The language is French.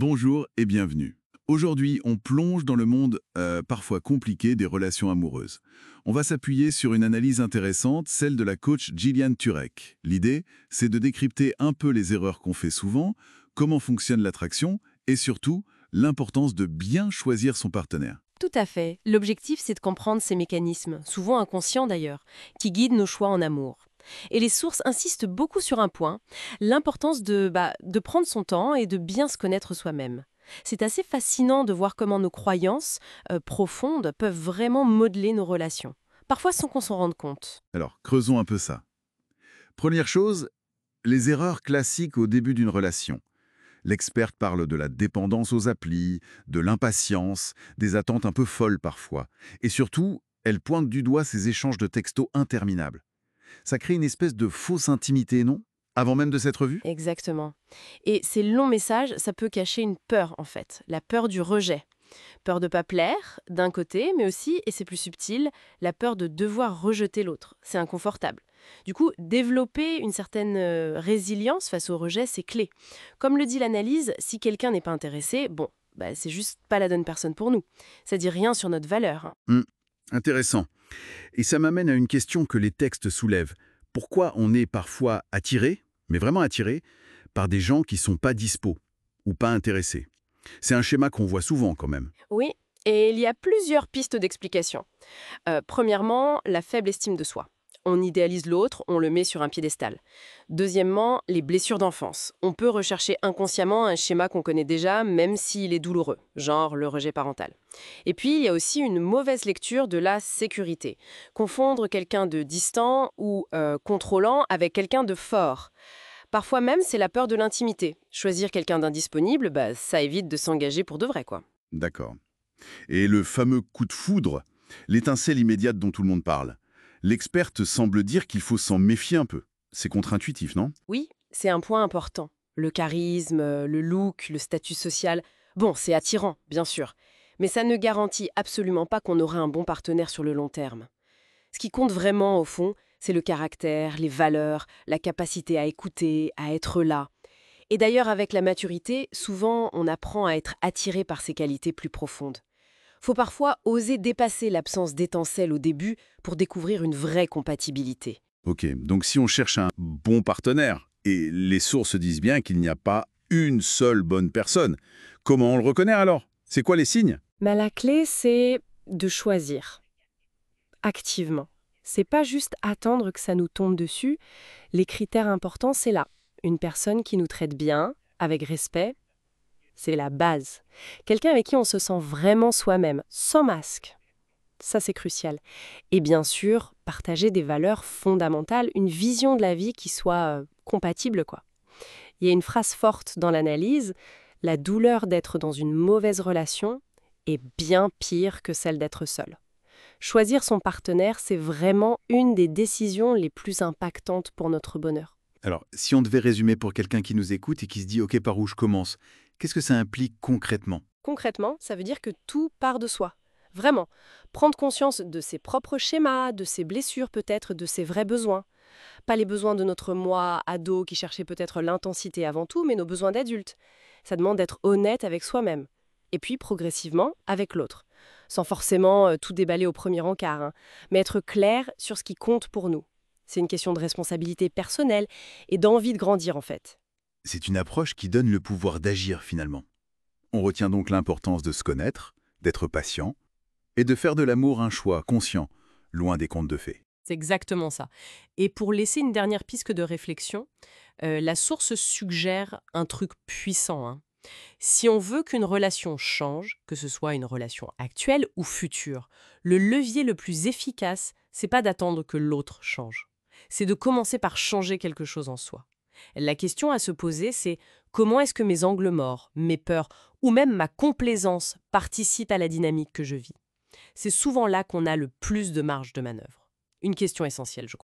Bonjour et bienvenue. Aujourd'hui, on plonge dans le monde parfois compliqué des relations amoureuses. On va s'appuyer sur une analyse intéressante, celle de la coach Gillian Turek. L'idée, c'est de décrypter un peu les erreurs qu'on fait souvent, comment fonctionne l'attraction et surtout, l'importance de bien choisir son partenaire. Tout à fait. L'objectif, c'est de comprendre ces mécanismes, souvent inconscients d'ailleurs, qui guident nos choix en amour. Et les sources insistent beaucoup sur un point, l'importance de prendre son temps et de bien se connaître soi-même. C'est assez fascinant de voir comment nos croyances profondes peuvent vraiment modeler nos relations, parfois sans qu'on s'en rende compte. Alors, creusons un peu ça. Première chose, les erreurs classiques au début d'une relation. L'experte parle de la dépendance aux applis, de l'impatience, des attentes un peu folles parfois. Et surtout, elle pointe du doigt ces échanges de textos interminables. Ça crée une espèce de fausse intimité, non? Avant même de s'être vu? Exactement. Et ces longs messages, ça peut cacher une peur en fait, la peur du rejet. Peur de pas plaire, d'un côté, mais aussi, et c'est plus subtil, la peur de devoir rejeter l'autre. C'est inconfortable. Du coup, développer une certaine résilience face au rejet, c'est clé. Comme le dit l'analyse, si quelqu'un n'est pas intéressé, bon, c'est juste pas la bonne personne pour nous. Ça dit rien sur notre valeur, hein. Hmm, intéressant. Et ça m'amène à une question que les textes soulèvent. Pourquoi on est parfois attiré, mais vraiment attiré, par des gens qui sont pas dispo ou pas intéressés? C'est un schéma qu'on voit souvent quand même. Oui, et il y a plusieurs pistes d'explication. Premièrement, la faible estime de soi. On idéalise l'autre, on le met sur un piédestal. Deuxièmement, les blessures d'enfance. On peut rechercher inconsciemment un schéma qu'on connaît déjà, même s'il est douloureux, genre le rejet parental. Et puis, il y a aussi une mauvaise lecture de la sécurité. Confondre quelqu'un de distant ou contrôlant avec quelqu'un de fort. Parfois même, c'est la peur de l'intimité. Choisir quelqu'un d'indisponible, ça évite de s'engager pour de vrai, quoi. D'accord. Et le fameux coup de foudre, l'étincelle immédiate dont tout le monde parle. L'experte semble dire qu'il faut s'en méfier un peu. C'est contre-intuitif, non? Oui, c'est un point important. Le charisme, le look, le statut social. Bon, c'est attirant, bien sûr. Mais ça ne garantit absolument pas qu'on aura un bon partenaire sur le long terme. Ce qui compte vraiment, au fond, c'est le caractère, les valeurs, la capacité à écouter, à être là. Et d'ailleurs, avec la maturité, souvent, on apprend à être attiré par ces qualités plus profondes. Faut parfois oser dépasser l'absence d'étincelle au début pour découvrir une vraie compatibilité. Ok, donc si on cherche un bon partenaire, et les sources disent bien qu'il n'y a pas une seule bonne personne, comment on le reconnaît alors? C'est quoi les signes? Mais la clé, c'est de choisir, activement. C'est pas juste attendre que ça nous tombe dessus. Les critères importants, c'est là. Une personne qui nous traite bien, avec respect, c'est la base. Quelqu'un avec qui on se sent vraiment soi-même, sans masque. Ça, c'est crucial. Et bien sûr, partager des valeurs fondamentales, une vision de la vie qui soit compatible, quoi. Il y a une phrase forte dans l'analyse, la douleur d'être dans une mauvaise relation est bien pire que celle d'être seul. Choisir son partenaire, c'est vraiment une des décisions les plus impactantes pour notre bonheur. Alors, si on devait résumer pour quelqu'un qui nous écoute et qui se dit « Ok, par où je commence ?» Qu'est-ce que ça implique concrètement? Concrètement, ça veut dire que tout part de soi. Vraiment. Prendre conscience de ses propres schémas, de ses blessures peut-être, de ses vrais besoins. Pas les besoins de notre moi ado qui cherchait peut-être l'intensité avant tout, mais nos besoins d'adulte. Ça demande d'être honnête avec soi-même. Et puis, progressivement, avec l'autre. Sans forcément tout déballer au premier encart, hein, mais être clair sur ce qui compte pour nous. C'est une question de responsabilité personnelle et d'envie de grandir, en fait. C'est une approche qui donne le pouvoir d'agir finalement. On retient donc l'importance de se connaître, d'être patient, et de faire de l'amour un choix conscient, loin des contes de fées. C'est exactement ça. Et pour laisser une dernière piste de réflexion, la source suggère un truc puissant, hein. Si on veut qu'une relation change, que ce soit une relation actuelle ou future, le levier le plus efficace, c'est pas d'attendre que l'autre change. C'est de commencer par changer quelque chose en soi. La question à se poser, c'est comment est-ce que mes angles morts, mes peurs ou même ma complaisance participent à la dynamique que je vis. C'est souvent là qu'on a le plus de marge de manœuvre. Une question essentielle, je crois.